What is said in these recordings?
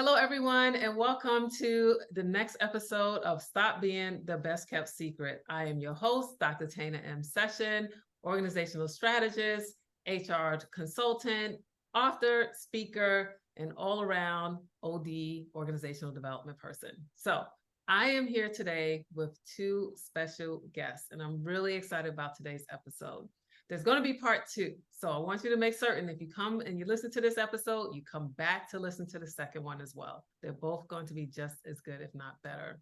Hello, everyone, and welcome to the next episode of Stop Being the Best Kept Secret. I am your host, Dr. Tana M. Session, organizational strategist, HR consultant, author, speaker, and all around OD organizational development person. So I am here today with two special guests, and I'm really excited about today's episode. There's going to be part two. So I want you to make certain if you come and you listen to this episode, you come back to listen to the second one as well. They're both going to be just as good, if not better.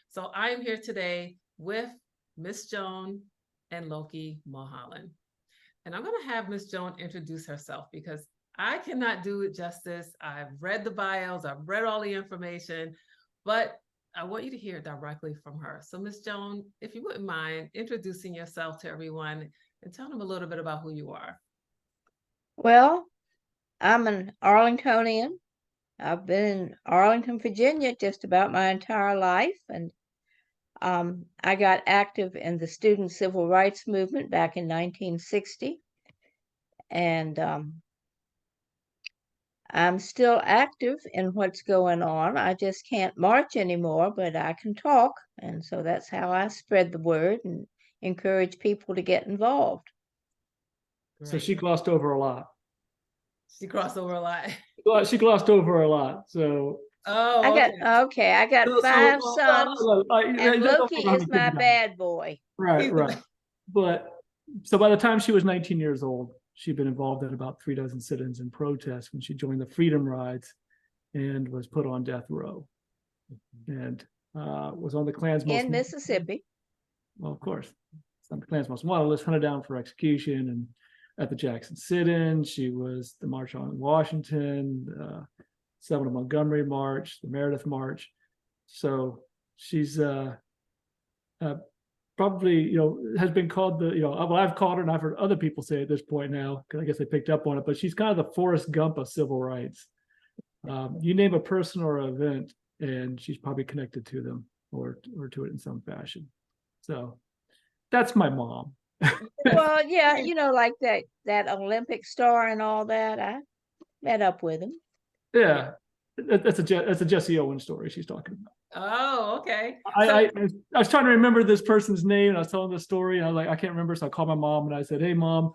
So I am here today with Miss Joan and Loki Mulholland. And I'm going to have Miss Joan introduce herself because I cannot do it justice. I've read the bios, I've read all the information, but I want you to hear directly from her. So Miss Joan, if you wouldn't mind introducing yourself to everyone and tell them a little bit about who you are. Well, I'm an Arlingtonian. I've been in Arlington, Virginia just about my entire life. And I got active in the student civil rights movement back in 1960. And I'm still active in what's going on. I just can't march anymore, but I can talk. And so that's how I spread the word and encourage people to get involved. So she glossed over a lot. She crossed over a lot. Well, she glossed over a lot. So Oh, I got five sons, and Loki is my bad boy. Right. But so by the time she was 19 years old, she'd been involved in about 36 sit-ins and protests when she joined the Freedom Rides and was put on death row. And was on the Klan's most in Mississippi. Well, of course, it's on the Klan's most wanted list, hunted down for execution. And at the Jackson sit-in, she was the March on Washington, 7 of Montgomery March, the Meredith March. So she's probably, has been called well, I've called her and I've heard other people say at this point now, because I guess they picked up on it, but she's kind of the Forrest Gump of civil rights. You name a person or an event, and she's probably connected to them or to it in some fashion. So that's my mom. Well, yeah, like that Olympic star and all that. I met up with him. Yeah, that's a Jesse Owens story she's talking about. Oh, okay. I was trying to remember this person's name, and I was telling the story, and I was like, I can't remember. So I called my mom and I said, "Hey, Mom,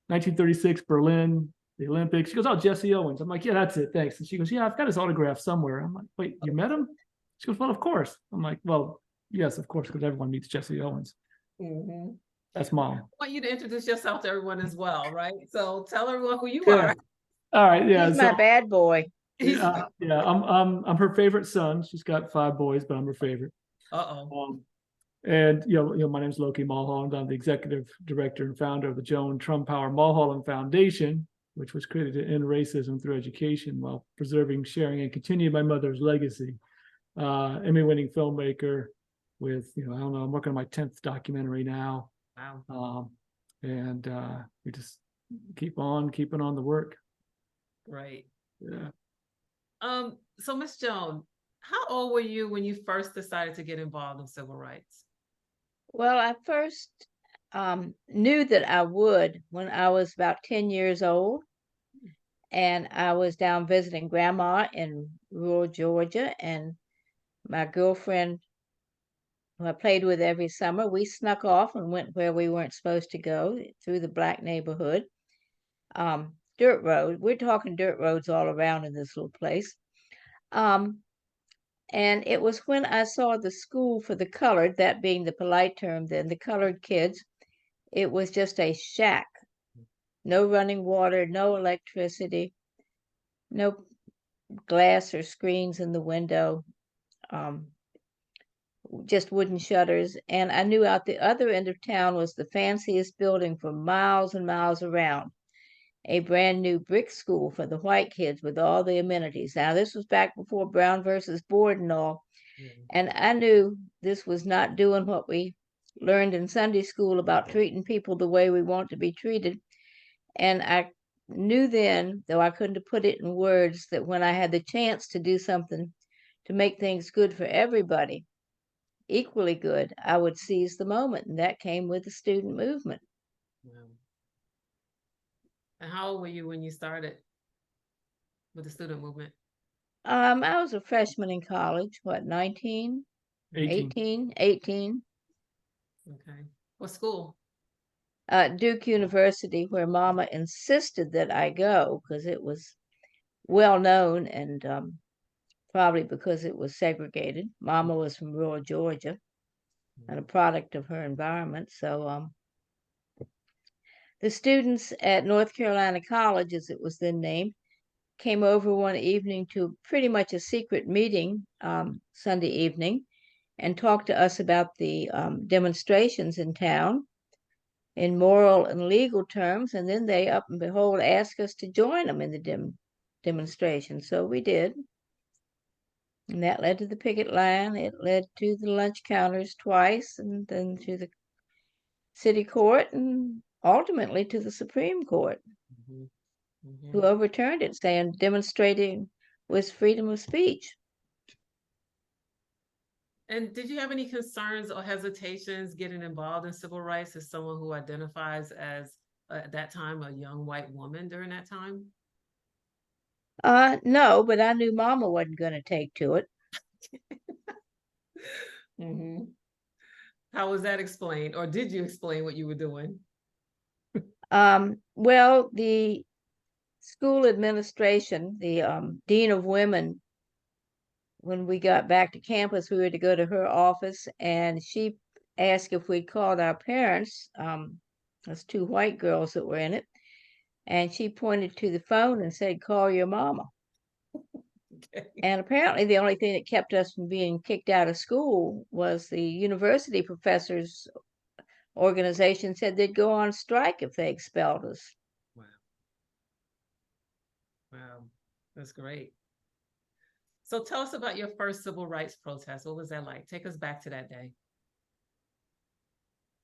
1936 Berlin, the Olympics." She goes, "Oh, Jesse Owens." I'm like, "Yeah, that's it. Thanks." And she goes, "Yeah, I've got his autograph somewhere." I'm like, "Wait, you met him?" She goes, "Well, of course." I'm like, "Well, yes, of course, because everyone meets Jesse Owens." Mm-hmm. That's Mom. I want you to introduce yourself to everyone as well, right? So tell everyone who you Yeah. are. All right, yeah. He's my bad boy. Yeah, I'm her favorite son. She's got 5 boys, but I'm her favorite. And my name's Loki Mulholland. I'm the executive director and founder of the Joan Trumpauer Mulholland Foundation, which was created to end racism through education while preserving, sharing, and continuing my mother's legacy. Emmy-winning filmmaker with, I don't know, I'm working on my 10th documentary now. Wow. And we just keeping on the work. Right. Yeah. So Miss Joan, how old were you when you first decided to get involved in civil rights? Well, I first knew that I would when I was about 10 years old. And I was down visiting grandma in rural Georgia, and my girlfriend, who I played with every summer, we snuck off and went where we weren't supposed to go through the black neighborhood. Dirt road. We're talking dirt roads all around in this little place. And it was when I saw the school for the colored, that being the polite term then, the colored kids, it was just a shack. No running water, no electricity, no glass or screens in the window, just wooden shutters. And I knew out the other end of town was the fanciest building for miles and miles around. A brand new brick school for the white kids with all the amenities. Now, this was back before Brown versus Board and all. And I knew this was not doing what we learned in Sunday school about treating people the way we want to be treated. And I knew then, though I couldn't put it in words, that when I had the chance to do something to make things good for everybody, equally good, I would seize the moment. And that came with the student movement. Wow. And how old were you when you started with the student movement? I was a freshman in college, what, 18. 18? Okay. What school? Duke University, where Mama insisted that I go because it was well known and probably because it was segregated. Mama was from rural Georgia and a product of her environment. So the students at North Carolina College, as it was then named, came over one evening to pretty much a secret meeting Sunday evening and talked to us about the demonstrations in town in moral and legal terms. And then they, up and behold, asked us to join them in the demonstration. So we did. And that led to the picket line. It led to the lunch counters twice, and then to the city court, and ultimately to the Supreme Court, Mhm. Mhm. who overturned it, saying demonstrating was freedom of speech. And did you have any concerns or hesitations getting involved in civil rights as someone who identifies as, at that time, a young white woman during that time? No, but I knew Mama wasn't going to take to it. Mm-hmm. How was that explained? Or did you explain what you were doing? Well, the school administration, the dean of women, when we got back to campus, we were to go to her office, and she asked if we'd called our parents. There's two white girls that were in it, and she pointed to the phone and said, "Call your mama." Okay. And apparently, the only thing that kept us from being kicked out of school was the university professors' organization said they'd go on strike if they expelled us. Wow. Wow. That's great. So tell us about your first civil rights protest. What was that like? Take us back to that day.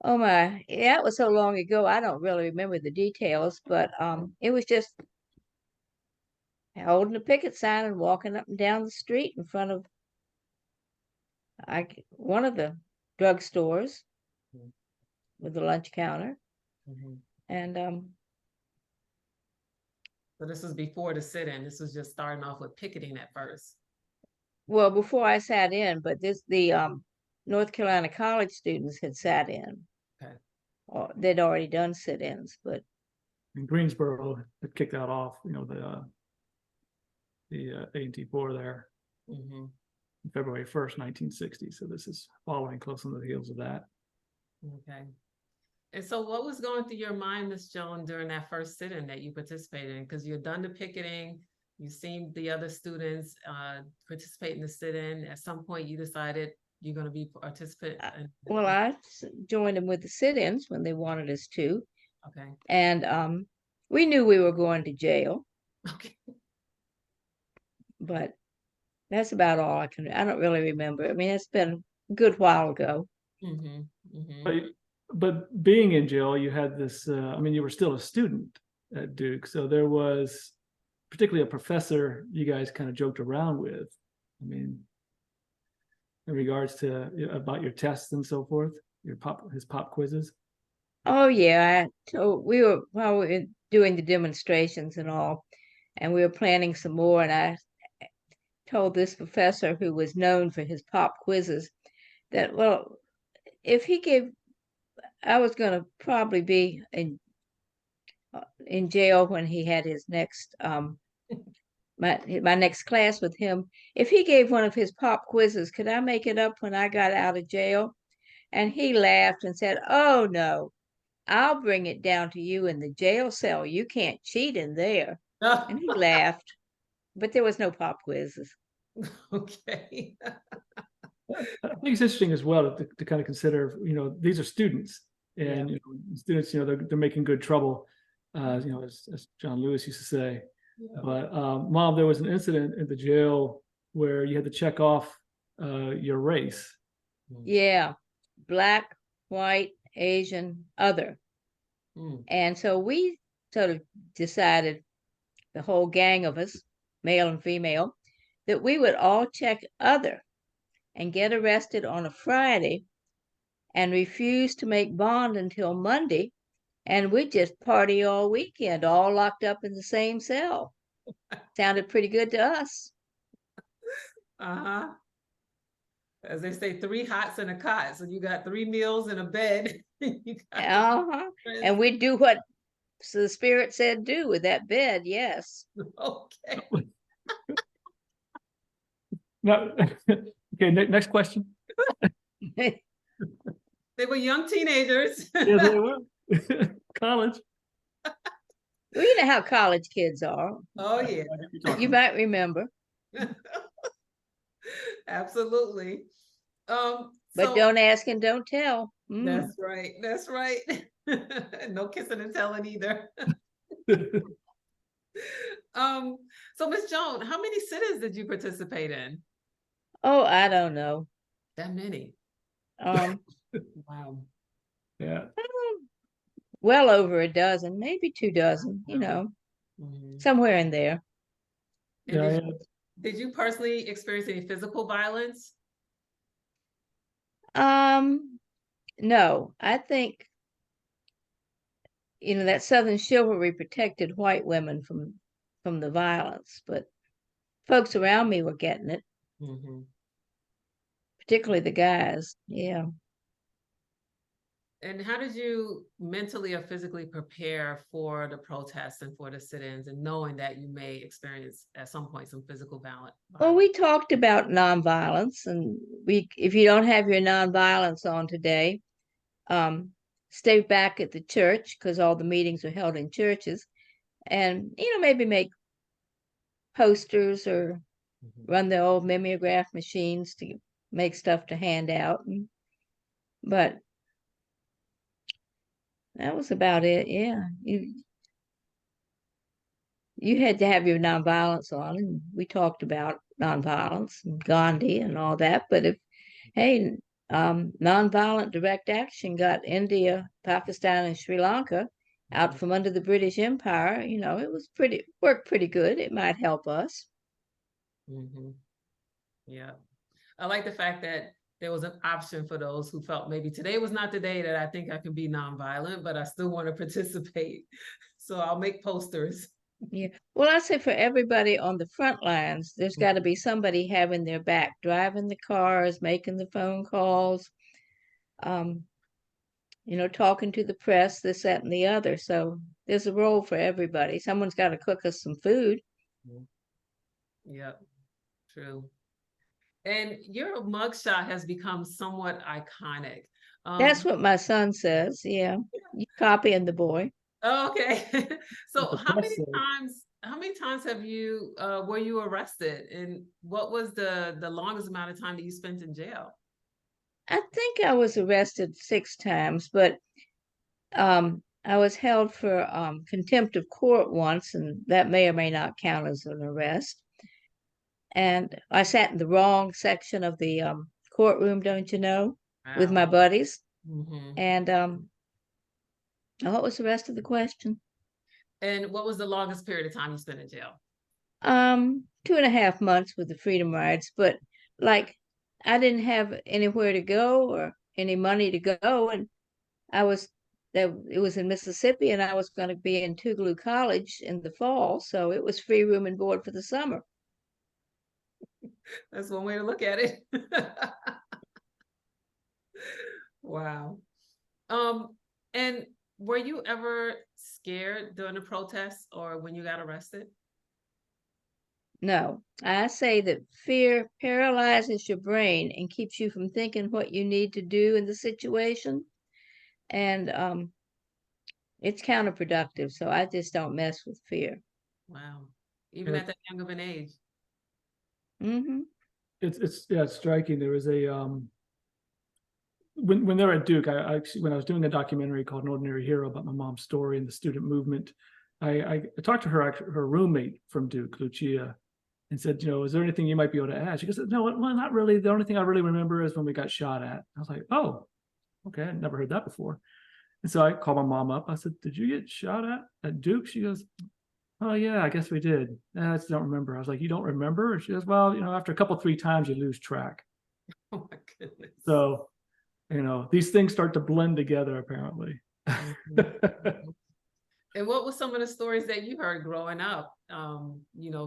Oh my, yeah, it was so long ago, I don't really remember the details, but it was just holding a picket sign and walking up and down the street in front of one of the drugstores Mhm. with the lunch counter. Mhm. And So this was before the sit-in. This was just starting off with picketing at first. well, before I sat in, but the North Carolina college students had sat in. Okay. Or they'd already done sit-ins, but In Greensboro, it kicked that off, the A&T4 there, Mm-hmm. February 1st, 1960. So this is following close on the heels of that. Okay. And so what was going through your mind, Miss Joan, during that first sit-in that you participated in? Because you're done the picketing, you've seen the other students participate in the sit-in. At some point, you decided you're going to be participant. well, I joined them with the sit-ins when they wanted us to, Okay. and we knew we were going to jail, Okay. but that's about all I don't really remember. I mean, it's been a good while ago. Mm-hmm. Mm-hmm. But being in jail, you had this, you were still a student at Duke. So there was particularly a professor you guys kind of joked around with. I mean, in regards to about your tests and so forth, his pop quizzes. Oh yeah, while we were doing the demonstrations and all, and we were planning some more, and I told this professor who was known for his pop quizzes that, well, if he gave, I was going to probably be in jail when he had his next my next class with him. If he gave one of his pop quizzes, could I make it up when I got out of jail? And he laughed and said, "Oh no, I'll bring it down to you in the jail cell. You can't cheat in there." And he laughed, but there was no pop quizzes. Okay. I think it's interesting as well to kind of consider, these are students, and Yeah. Students, they're making good trouble, as John Lewis used to say. Yeah. But Mom, there was an incident at the jail where you had to check off your race. Yeah, black, white, Asian, other. Mm. And so we sort of decided, the whole gang of us, male and female, that we would all check other and get arrested on a Friday and refuse to make bond until Monday. And we just party all weekend, all locked up in the same cell. Sounded pretty good to us. Uh-huh. As they say, 3 hots and a cot. So you got 3 meals and a bed. You got Uh-huh. friends. And we do what the spirit said do with that bed, yes. Okay. No. Okay, next question. They were young teenagers. Yeah, they were. College. Well, you know how college kids are. Oh, yeah. You might remember, Absolutely. but So don't ask and don't tell. that's right. That's right. No kissing and telling either. So Miss Joan, how many sit-ins did you participate in? Oh, I don't know. That many. Um, Wow. Yeah. well over a dozen, maybe 2 dozen, you know, Mhm. somewhere in there. And Yeah, did you personally experience any physical violence? No, I think, you know, that Southern chivalry protected white women from the violence, but folks around me were getting it, Mhm. particularly the guys. Yeah. And how did you mentally or physically prepare for the protests and for the sit-ins, and knowing that you may experience at some point some physical violence? Well, we talked about nonviolence, and if you don't have your nonviolence on today, stay back at the church because all the meetings are held in churches, and maybe make posters or Mhm. run the old mimeograph machines to make stuff to hand out. But that was about it. Yeah, you had to have your nonviolence on, and we talked about nonviolence and Gandhi and all that. But hey, nonviolent direct action got India, Pakistan, and Sri Lanka out from under the British Empire. It was worked pretty good. It might help us. Mhm. Yeah. I like the fact that there was an option for those who felt maybe today was not the day that I think I can be nonviolent, but I still want to participate. So I'll make posters. Yeah. Well, I say for everybody on the front lines, there's got to be somebody having their back, driving the cars, making the phone calls, um, talking to the press, this, that, and the other. So there's a role for everybody. Someone's got to cook us some food. Yep, true. And your mugshot has become somewhat iconic. That's what my son says. Yeah. You copying the boy. Okay. what So the press said. how many times have you were you arrested, and what was the longest amount of time that you spent in jail? I think I was arrested 6 times, but I was held for contempt of court once, and that may or may not count as an arrest. And I sat in the wrong section of the courtroom, don't you know, with my Wow. buddies. Hmm. And what was the rest of the question? And what was the longest period of time you spent in jail? 2.5 months with the freedom rides, but like I didn't have anywhere to go or any money to go, and I was it was in Mississippi, and I was going to be in Tougaloo College in the fall, so it was free room and board for the summer. That's one way to look at it. Wow. Um, and were you ever scared during the protests or when you got arrested? No, I say that fear paralyzes your brain and keeps you from thinking what you need to do in the situation, and it's counterproductive. So I just don't mess with fear. Wow. Even Yeah, at that young of an age. Hmm. it's striking. There was a when they were at Duke, when I was doing a documentary called An Ordinary Hero about my mom's story and the student movement, I talked to her roommate from Duke, Lucia, and said, is there anything you might be able to add? She goes, no, well, not really. The only thing I really remember is when we got shot at. I was like, oh, okay, I'd never heard that before. And so I called my mom up. I said, did you get shot at Duke? She goes, oh yeah, I guess we did. I just don't remember. I was like, you don't remember? She goes, well, after a couple, 3 times, you lose track. Oh my goodness. So, these things start to blend together, apparently. Mhm. And what were some of the stories that you heard growing up?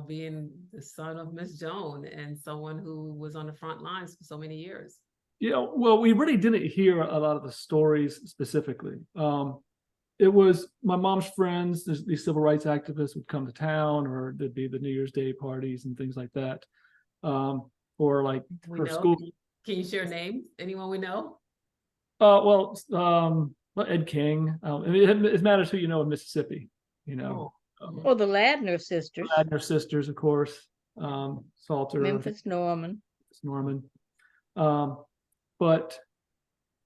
Being the son of Miss Joan and someone who was on the front lines for so many years. Well, we really didn't hear a lot of the stories specifically. It was my mom's friends, these civil rights activists would come to town, or there'd be the New Year's Day parties and things like that. Or like We her know. school. Can you share names? Anyone we know? Ed King. It matters who you know in Mississippi. Or the Ladner sisters, Ladner sisters, of course. Salter, Memphis Norman. Norman. But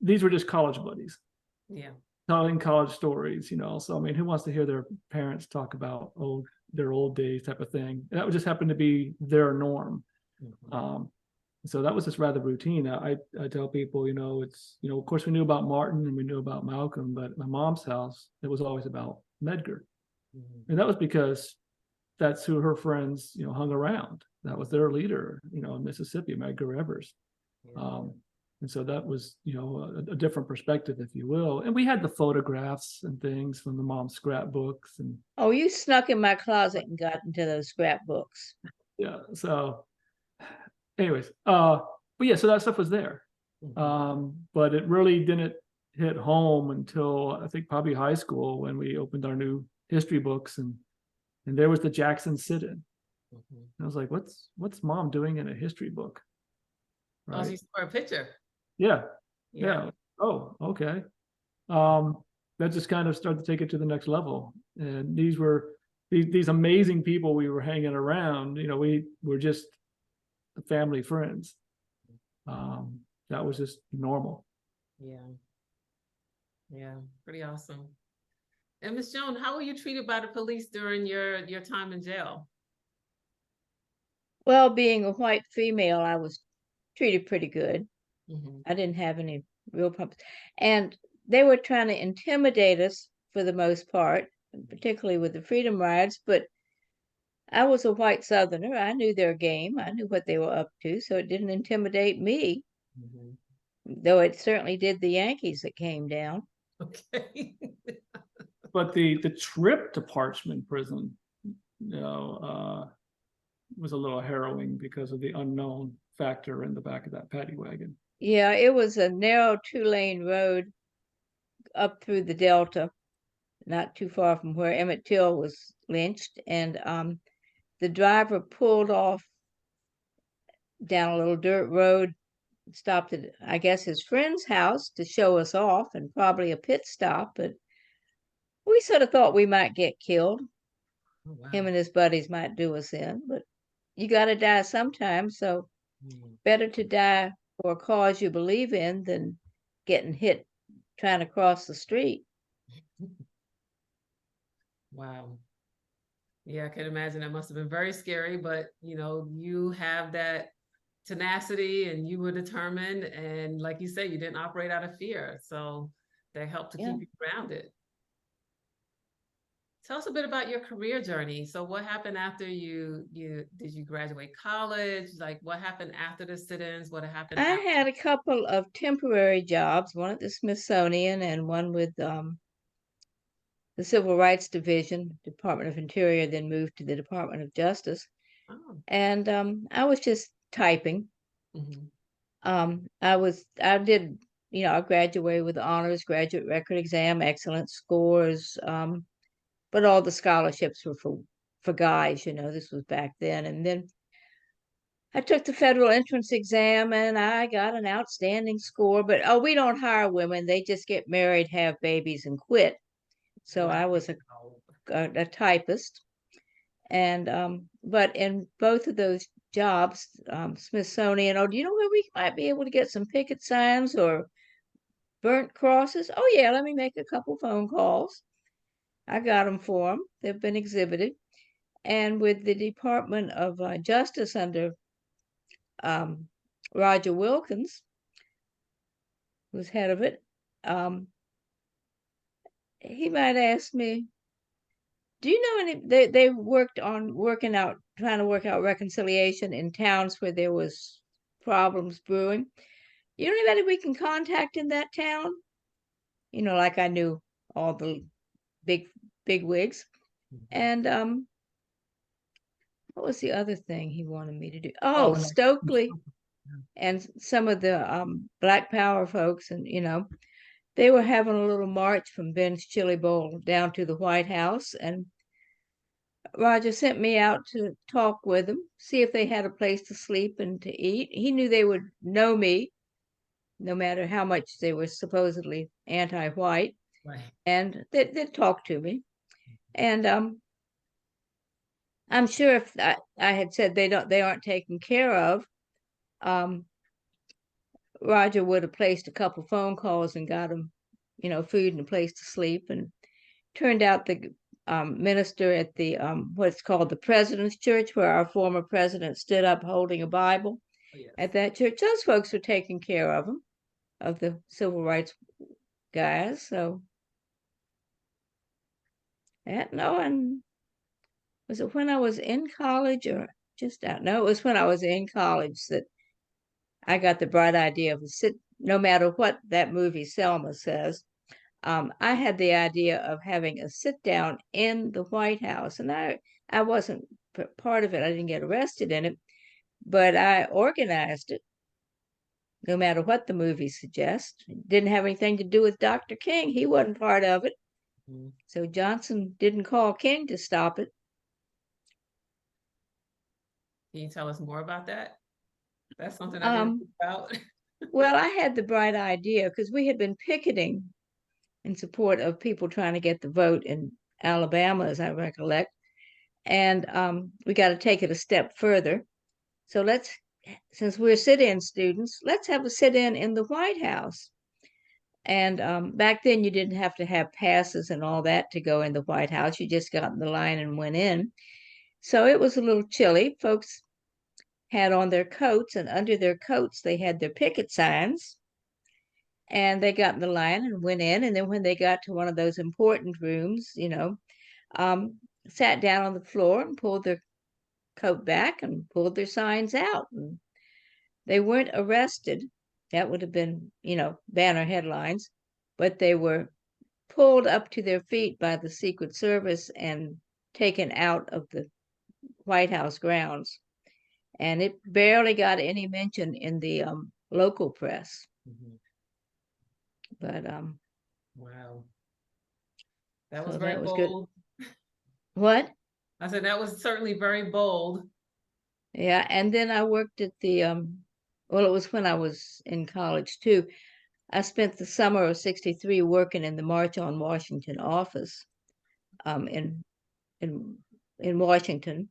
these were just college buddies. Yeah. Telling college stories, So I mean, who wants to hear their parents talk about their old days type of thing? And that would just happen to be their norm. So that was just rather routine. I tell people, it's of course we knew about Martin and we knew about Malcolm, but at my mom's house, it was always about Medgar. And that was because that's who her friends, hung around. That was their leader, in Mississippi, Medgar Evers. And so that was, a different perspective, if you will. And we had the photographs and things from the mom's scrapbooks. And Oh, you snuck in my closet and got into those scrapbooks. yeah. So anyways, but yeah, so that stuff was there. But it really didn't hit home until I think probably high school when we opened our new history books and there was the Jackson sit-in. I was like, what's mom doing in a history book? Right. Oh, she saw a picture. Yeah. Oh, okay. That just kind of started to take it to the next level. And these were these amazing people we were hanging around. We were just family friends. That was just normal. Yeah, pretty awesome. And Miss Joan, how were you treated by the police during your time in jail? Well, being a white female, I was treated pretty good. I didn't have any real problems. And they were trying to intimidate us for the most part, particularly with the freedom rides. But I was a white Southerner. I knew their game. I knew what they were up to. So it didn't intimidate me, though it certainly did the Yankees that came down. Okay. But the trip to Parchman Prison, was a little harrowing because of the unknown factor in the back of that paddy wagon. Yeah, it was a narrow 2-lane road up through the Delta, not too far from where Emmett Till was lynched. And the driver pulled off down a little dirt road, stopped at, I guess, his friend's house to show us off and probably a pit stop. But we sort of thought we might get killed. Oh, wow. Him and his buddies might do us in, but you got to die sometime. So better to die for a cause you believe in than getting hit trying to cross the street. Wow. Yeah, I can imagine that must have been very scary, but you have that tenacity and you were determined. And like you say, you didn't operate out of fear. So that helped to keep you grounded. Tell us a bit about your career journey. So what happened after did you graduate college? Like what happened after the sit-ins? What happened? I had a couple of temporary jobs, one at the Smithsonian and one with the Civil Rights Division, Department of Interior, then moved to the Department of Justice. Oh. And I was just typing. I graduated with honors, graduate record exam, excellent scores. But all the scholarships were for guys, this was back then. And then I took the federal entrance exam and I got an outstanding score. But we don't hire women. They just get married, have babies, and quit. So I was a typist. And but in both of those jobs, Smithsonian, do you know where we might be able to get some picket signs or burnt crosses? Oh yeah, let me make a couple phone calls. I got them for them. They've been exhibited. And with the Department of Justice under Roger Wilkins, who's head of it, he might ask me, do you know any, they worked on trying to work out reconciliation in towns where there was problems brewing. You know anybody we can contact in that town? Like I knew all the big big wigs. Mhm. And what was the other thing he wanted me to do? Oh, Oh, and Stokely and some of the Black Power folks, and they were having a little march from Ben's Chili Bowl down to the White House, and Roger sent me out to talk with them, see if they had a place to sleep and to eat. He knew they would know me, no matter how much they were supposedly anti-white, Right. and they'd talk to me. And I'm sure if I had said they aren't taken care of, um, Roger would have placed a couple phone calls and got them, food and a place to sleep. And turned out the minister at the what's called the President's Church, where our former president stood up holding a Bible Oh, yes. at that church. Those folks were taking care of him, of the civil rights guys. So and was it when I was in college or just out? No, it was when I was in college that I got the bright idea of no matter what that movie Selma says. I had the idea of having a sit down in the White House, and I wasn't part of it. I didn't get arrested in it, but I organized it. No matter what the movie suggests, it didn't have anything to do with Dr. King. He wasn't part of it. Mhm. So Johnson didn't call King to stop it. Can you tell us more about that? That's something I didn't Um, think about. well, I had the bright idea because we had been picketing in support of people trying to get the vote in Alabama, as I recollect. And we got to take it a step further. So since we're sit-in students, let's have a sit-in in the White House. And back then, you didn't have to have passes and all that to go in the White House. You just got in the line and went in. So it was a little chilly. Folks had on their coats, and under their coats, they had their picket signs. And they got in the line and went in. And then when they got to one of those important rooms, sat down on the floor and pulled their coat back and pulled their signs out. And they weren't arrested. That would have been, banner headlines, but they were pulled up to their feet by the Secret Service and taken out of the White House grounds. And it barely got any mention in the local press. Mhm. But Wow. That was so very that was good. bold. What? I said that was certainly very bold. Yeah, and then I worked at the well, it was when I was in college too. I spent the summer of '63 working in the March on Washington office in in Washington.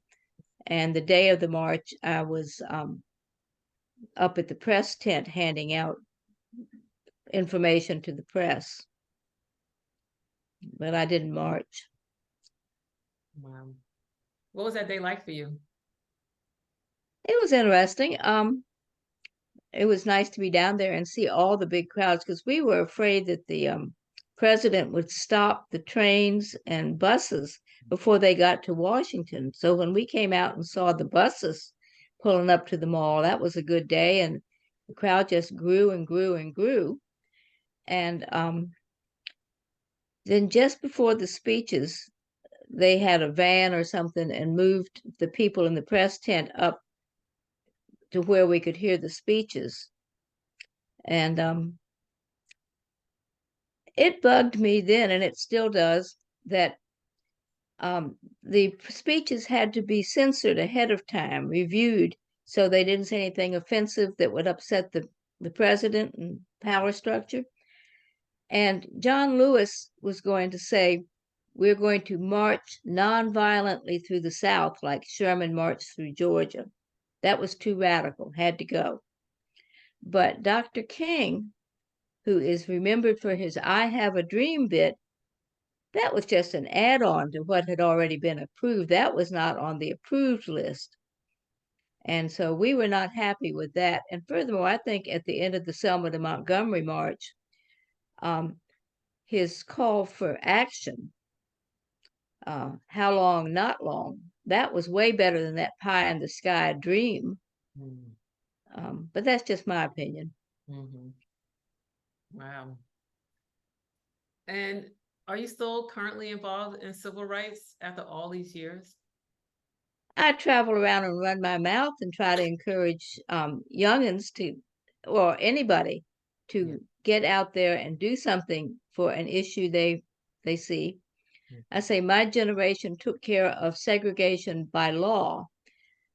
And the day of the march, I was up at the press tent handing out information to the press, but I didn't march. Wow. What was that day like for you? It was interesting. It was nice to be down there and see all the big crowds because we were afraid that the president would stop the trains and buses before they got to Washington. So when we came out and saw the buses pulling up to the mall, that was a good day, and the crowd just grew and grew and grew. And then just before the speeches, they had a van or something and moved the people in the press tent up to where we could hear the speeches. And it bugged me then, and it still does, that the speeches had to be censored ahead of time, reviewed, so they didn't say anything offensive that would upset the president and power structure. And John Lewis was going to say, we're going to march nonviolently through the South like Sherman marched through Georgia. That was too radical, had to go. But Dr. King, who is remembered for his I Have a Dream bit, that was just an add-on to what had already been approved. That was not on the approved list. And so we were not happy with that. And furthermore, I think at the end of the Selma to Montgomery March, his call for action, how long, not long, that was way better than that pie in the sky dream. But that's just my opinion. Mm-hmm. Wow. And Are you still currently involved in civil rights after all these years? I travel around and run my mouth and try to encourage youngins to, or anybody, to Yeah. get out there and do something for an issue they see. I say my generation took care of segregation by law,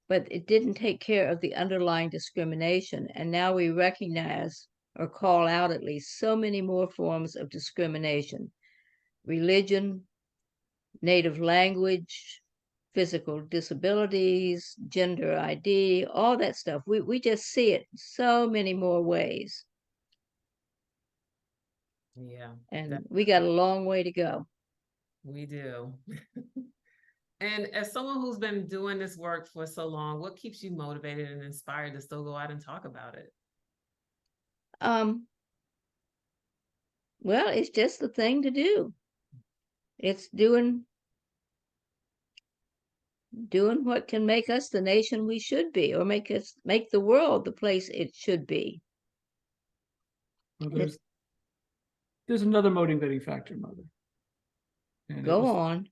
but it didn't take care of the underlying discrimination. And now we recognize or call out at least so many more forms of discrimination: religion, native language, physical disabilities, gender ID, all that stuff. We just see it so many more ways. Yeah, And we got a long way to go. we do. And as someone who's been doing this work for so long, what keeps you motivated and inspired to still go out and talk about it? Um, well, it's just the thing to do. It's doing what can make us the nation we should be, or make the world the place it should be. Well, And it's there's another motivating factor, Mother. And go on.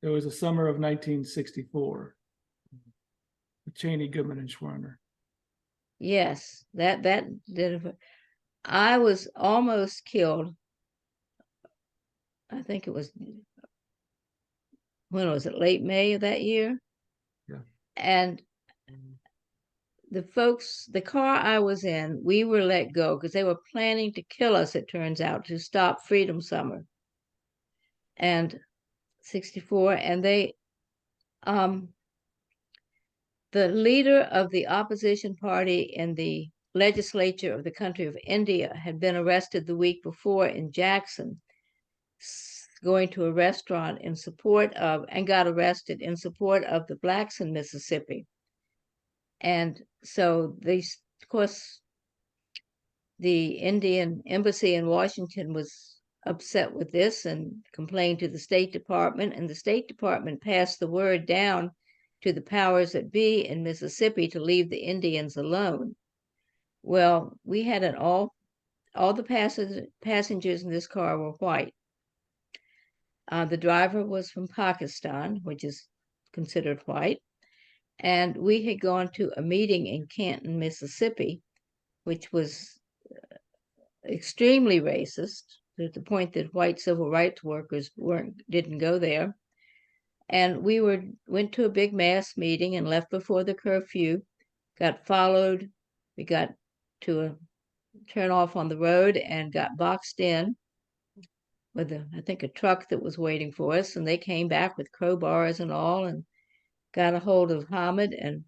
It was the summer of 1964 with Cheney, Goodman, and Schwerner. Yes, that did. I was almost killed. I think it was, when was it, late May of that year? Yeah. And the car I was in, we were let go because they were planning to kill us, it turns out, to stop Freedom Summer. And 64, and the leader of the opposition party in the legislature of the country of India had been arrested the week before in Jackson, going to a restaurant in support of, and got arrested in support of the blacks in Mississippi. And so of course, the Indian embassy in Washington was upset with this and complained to the State Department, and the State Department passed the word down to the powers that be in Mississippi to leave the Indians alone. Well, we had all the passengers in this car were white. The driver was from Pakistan, which is considered white. And we had gone to a meeting in Canton, Mississippi, which was extremely racist, to the point that white civil rights workers didn't go there. And we went to a big mass meeting and left before the curfew, got followed. We got to turn off on the road and got boxed in with I think a truck that was waiting for us, and they came back with crowbars and all and got a hold of Hamid and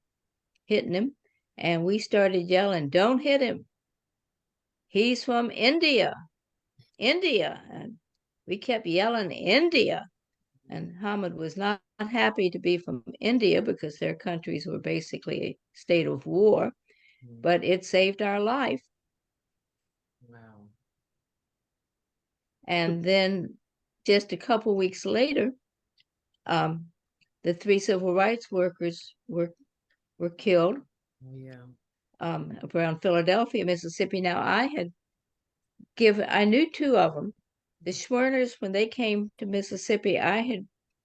hitting him. And we started yelling, "Don't hit him. He's from India, India." And we kept yelling, "India." And Hamid was not happy to be from India because their countries were basically a state of war, but it saved our life. Wow. And then just a couple weeks later, the 3 civil rights workers were killed. Yeah. Around Philadelphia, Mississippi. Now I knew 2 of them. The Schwerners, when they came to Mississippi,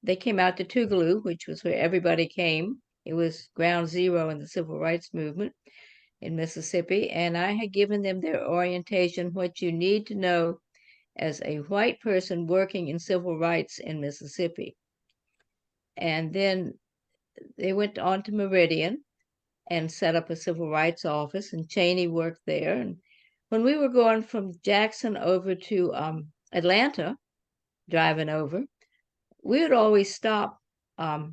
they came out to Tougaloo, which was where everybody came. It was ground zero in the civil rights movement in Mississippi. And I had given them their orientation, what you need to know as a white person working in civil rights in Mississippi. And then they went on to Meridian and set up a civil rights office, and Cheney worked there. And when we were going from Jackson over to Atlanta, driving over, we would always stop at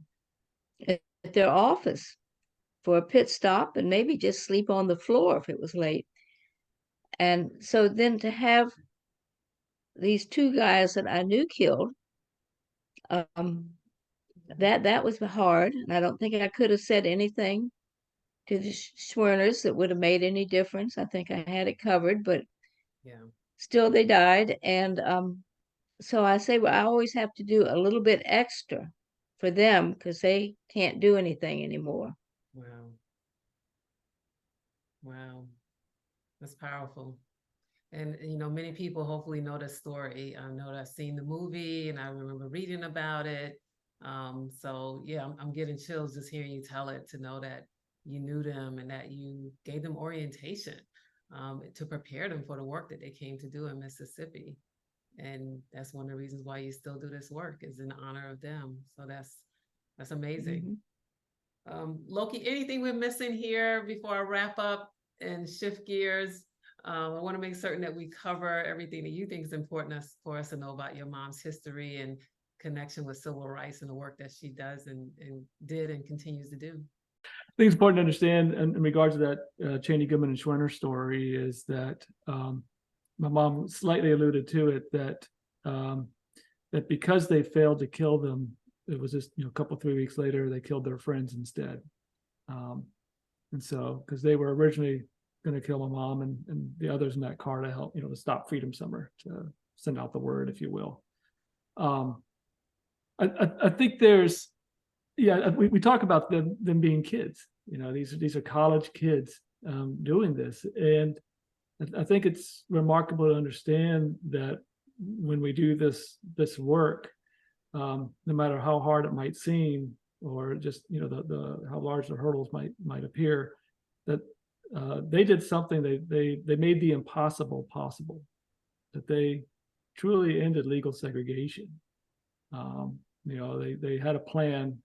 their office for a pit stop and maybe just sleep on the floor if it was late. And so then to have these 2 guys that I knew killed, that was hard. And I don't think I could have said anything to the Schwerners that would have made any difference. I think I had it covered, but Yeah. still they died. And so I say, well, I always have to do a little bit extra for them because they can't do anything anymore. Wow. Wow. That's powerful. And, many people hopefully know the story. I know that I've seen the movie and I remember reading about it. So yeah, I'm getting chills just hearing you tell it, to know that you knew them and that you gave them orientation, to prepare them for the work that they came to do in Mississippi. And that's one of the reasons why you still do this work, is in honor of them. So that's amazing. Loki, anything we're missing here before I wrap up and shift gears? I want to make certain that we cover everything that you think is important for us to know about your mom's history and connection with civil rights and the work that she does and did and continues to do. I think it's important to understand in regards to that Cheney, Goodman, and Schwerner story is that my mom slightly alluded to it, that that because they failed to kill them, it was just a couple 3 weeks later they killed their friends instead. And so because they were originally going to kill my mom and the others in that car to help, to stop Freedom Summer, to send out the word, if you will. I think there's, we talk about them being kids. These are college kids doing this, and I think it's remarkable to understand that when we do this work, no matter how hard it might seem, or just the how large the hurdles might appear, that they did something. They made the impossible possible. That they truly ended legal segregation. They had a plan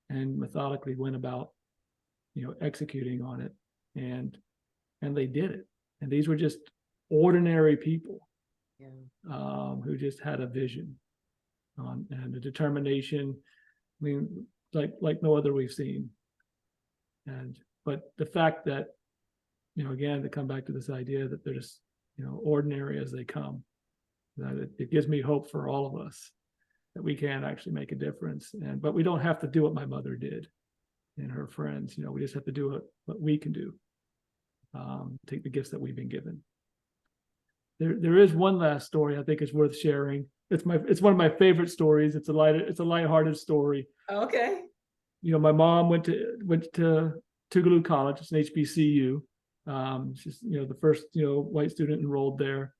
and methodically went about executing on it, and they did it. And these were just ordinary people, who just had a vision and a determination. I mean, like no other we've seen. But the fact that, again, to come back to this idea that they're just, ordinary as they come, that it gives me hope for all of us that we can actually make a difference. But we don't have to do what my mother did and her friends. We just have to do what we can do. Take the gifts that we've been given. There is one last story I think is worth sharing. It's one of my favorite stories. It's a lighthearted story. Okay. My mom went to Tougaloo College. It's an HBCU. She's the first white student enrolled there,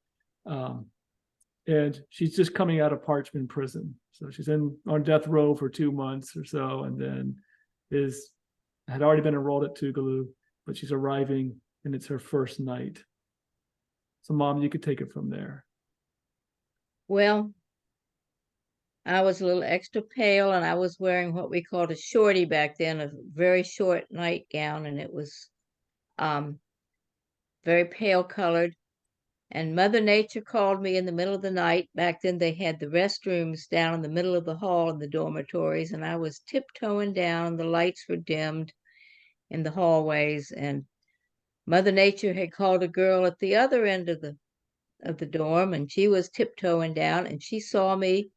and she's just coming out of Parchman prison. So she's on death row for 2 months or so, and then had already been enrolled at Tougaloo, but she's arriving, and it's her first night. So, Mom, you could take it from there. Well, I was a little extra pale, and I was wearing what we called a shorty back then, a very short nightgown, and it was very pale colored. And Mother Nature called me in the middle of the night. Back then they had the restrooms down in the middle of the hall in the dormitories, and I was tiptoeing down. The lights were dimmed in the hallways, and Mother Nature had called a girl at the other end of the dorm, and she was tiptoeing down, and she saw me,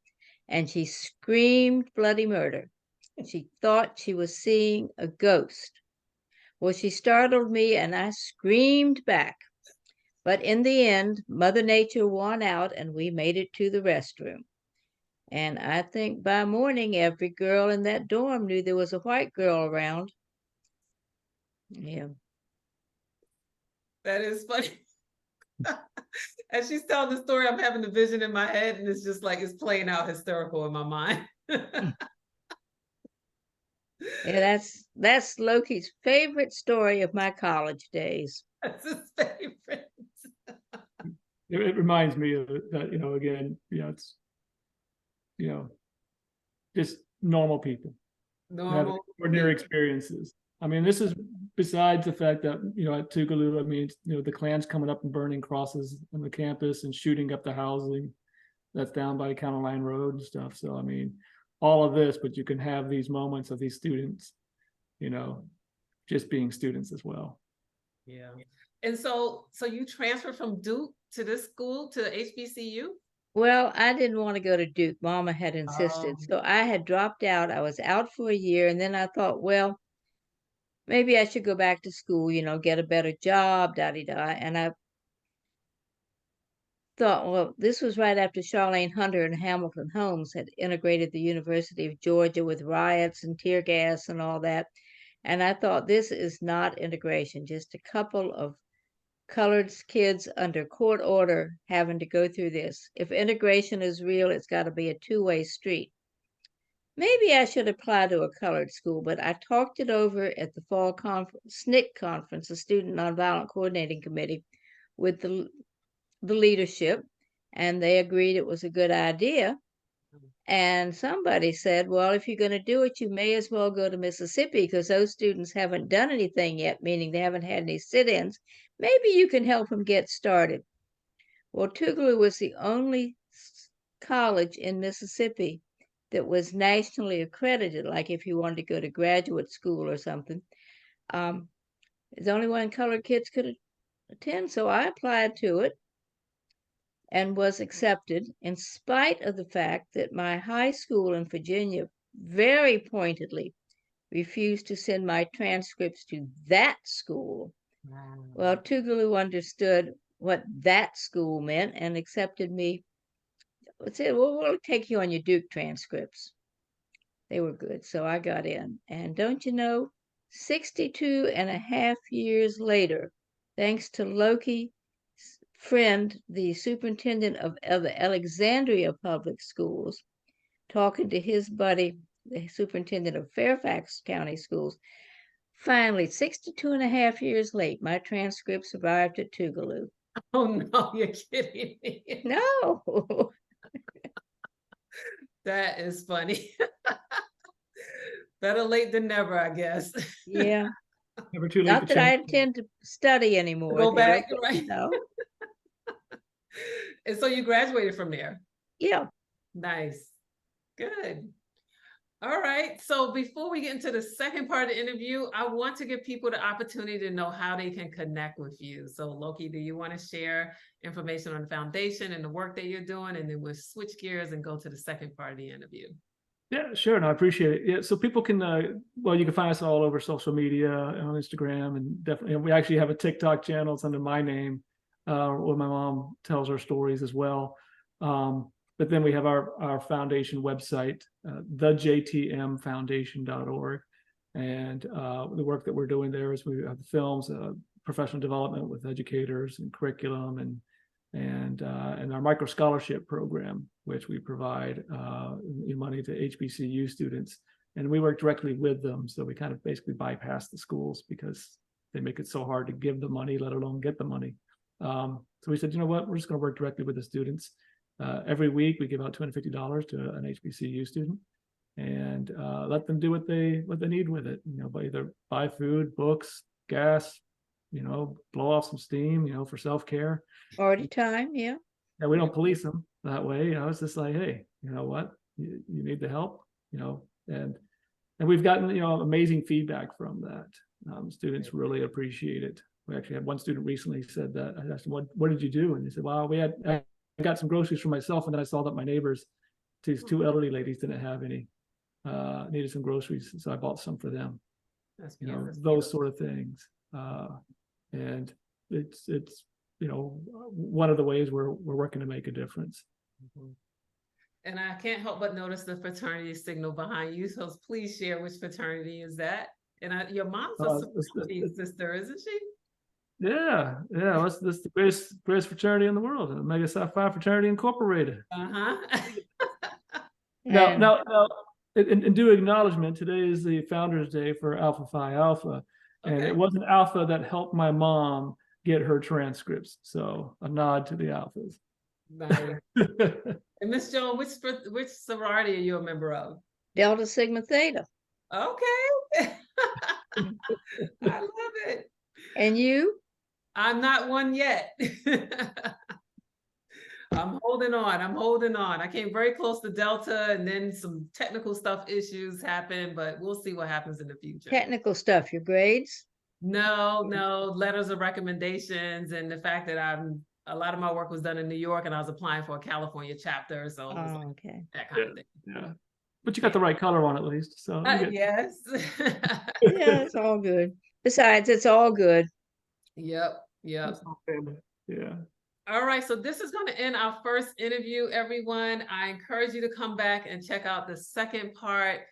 and she screamed bloody murder. She thought she was seeing a ghost. Well, she startled me, and I screamed back. But in the end, Mother Nature won out, and we made it to the restroom. And I think by morning, every girl in that dorm knew there was a white girl around. Yeah. That is funny. As she's telling the story, I'm having the vision in my head, and it's just like it's playing out hysterical in my mind. Yeah, that's Loki's favorite story of my college days. That's his favorite. It reminds me of that, again, it's, just normal people. Normal. Ordinary experiences. I mean, this is besides the fact that, at Tougaloo, I mean, the Klan's coming up and burning crosses on the campus and shooting up the housing that's down by County Line Road and stuff. So, I mean, all of this, but you can have these moments of these students, just being students as well. Yeah. And so you transferred from Duke to this school, to HBCU? Well, I didn't want to go to Duke. Mama had insisted. Oh. So I had dropped out. I was out for a year, and then I thought, well, maybe I should go back to school, get a better job, da-di-da. And I thought, well, this was right after Charlene Hunter and Hamilton Holmes had integrated the University of Georgia with riots and tear gas and all that. And I thought, this is not integration, just a couple of colored kids under court order having to go through this. If integration is real, it's got to be a two-way street. Maybe I should apply to a colored school, but I talked it over at the fall conference, SNCC conference, the Student Nonviolent Coordinating Committee, with the leadership, and they agreed it was a good idea. And somebody said, well, if you're going to do it, you may as well go to Mississippi because those students haven't done anything yet, meaning they haven't had any sit-ins. Maybe you can help them get started. Well, Tougaloo was the only college in Mississippi that was nationally accredited, like if you wanted to go to graduate school or something. It's the only one colored kids could attend, so I applied to it and was accepted in spite of the fact that my high school in Virginia very pointedly refused to send my transcripts to that school. Wow. Well, Tougaloo understood what that school meant and accepted me. Said, well, we'll take you on your Duke transcripts. They were good, so I got in. And don't you know, 62 and a half years later, thanks to Loki friend, the superintendent of the Alexandria Public Schools, talking to his buddy, the superintendent of Fairfax County Schools. Finally, 62 and a half years late, my transcripts arrived at Tougaloo. Oh no, you're kidding me. No. That is funny. Better late than never, I guess. Yeah. Never too late Not to that I change. intend to study anymore. Go there, back, but, right? you know, And so you graduated from there. yeah. Nice. Good. All right. So before we get into the second part of the interview, I want to give people the opportunity to know how they can connect with you. So Loki, do you want to share information on the foundation and the work that you're doing? And then we'll switch gears and go to the second part of the interview. Yeah, sure. No, I appreciate it. Yeah, so people can, well, you can find us all over social media, on Instagram, and definitely, and we actually have a TikTok channel. It's under my name, where my mom tells her stories as well. But then we have our foundation website, thejtmfoundation.org. And the work that we're doing there is we have films, professional development with educators and curriculum, and our micro scholarship program, which we provide money to HBCU students, and we work directly with them. So we kind of basically bypass the schools because they make it so hard to give the money, let alone get the money. So we said, you know what, we're just going to work directly with the students. Every week we give out $250 to an HBCU student, and let them do what they need with it. You know, by either buy food, books, gas, you know, blow off some steam, you know, for self-care. Already time, yeah. And we don't police them that way. You know, it's just like, hey, you know what, you need the help, you know, and we've gotten, you know, amazing feedback from that. Students really appreciate it. We actually had one student recently said that I asked them, what did you do? And they said, well, I got some groceries for myself, and then I saw that my neighbors, these two elderly ladies, didn't have any, needed some groceries, so I bought some for them. That's You know, beautiful. those sort of things. And it's you know, one of the ways we're working to make a difference. Mhm. And I can't help but notice the fraternity signal behind you. So please share which fraternity is that. And your mom's a sorority sister, isn't she? Yeah, that's the greatest fraternity in the world, the Omega Psi Phi Fraternity Incorporated. Uh-huh. Now, and due acknowledgement, today is the Founders Day for Alpha Phi Alpha, and Okay. it wasn't Alpha that helped my mom get her transcripts, so a nod to the Alphas. Nice. And Miss Joan, which sorority are you a member of? Delta Sigma Theta. Okay. I love it. And you? I'm not one yet. I'm holding on. I came very close to Delta, and then some technical stuff issues happened, but we'll see what happens in the future. Technical stuff, your grades? No, letters of recommendations, and the fact that a lot of my work was done in New York, and I was applying for a California chapter, so it was like Okay. that kind of thing. Yeah, but you got the right color on at least. So Yes. Yeah, it's all good. Besides, it's all good. Yep. yeah. All right, so this is going to end our first interview, everyone. I encourage you to come back and check out the second part.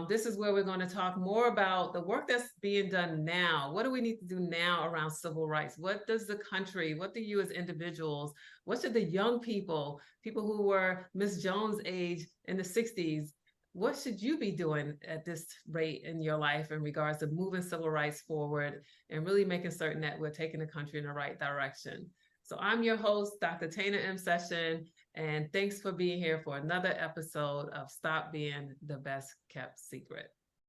This is where we're going to talk more about the work that's being done now. What do we need to do now around civil rights? What does the country, what do you as individuals, what should the young people, people who were Miss Jones' age in the 60s, what should you be doing at this rate in your life in regards to moving civil rights forward and really making certain that we're taking the country in the right direction? So I'm your host, Dr. Tana M. Session, and thanks for being here for another episode of Stop Being the Best Kept Secret.